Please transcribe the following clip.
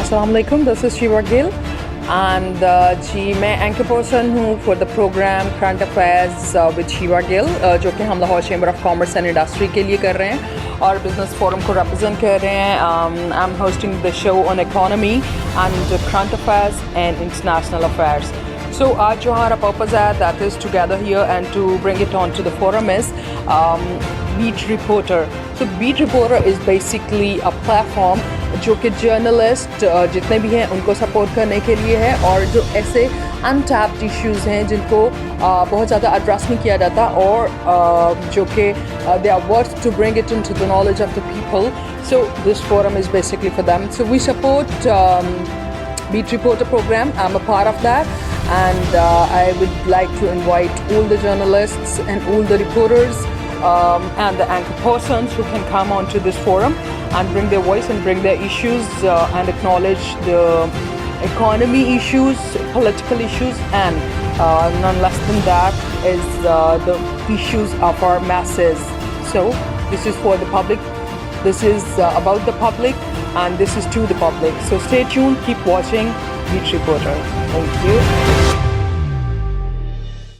Assalamu alaikum, this is Shiba Gill and जी मैं anchor person हूँ for the program current affairs with Shiva Gill जो कि हम Lahore chamber of commerce and industry के लिए कर रहे हैं और बिजनेस फोरम को रिप्रेजेंट कर रहे हैं. I am hosting the show on economy and current affairs and international affairs. So आज जो हमारा पर्पज़ है that is to gather here and to bring it on to the forum is beat reporter. So beat reporter is basically a platform जो कि journalist जितने भी हैं उनको सपोर्ट करने के लिए है और जो ऐसे अनटैप्ड इश्यूज़ हैं जिनको बहुत ज़्यादा एड्रेस नहीं किया जाता और जो कि they are worth to bring it into the knowledge of the people. So this forum is basically for them. So we support beat reporter program. I'm a part of that and I would like to invite all the journalists and all the reporters and the anchor persons who can come onto this forum and bring their voice and bring their issues and acknowledge the economy issues, political issues, and none less than that is the issues of our masses. So this is for the public, this is about the public and this is to the public. So stay tuned, keep watching Beat Reporter. Thank you.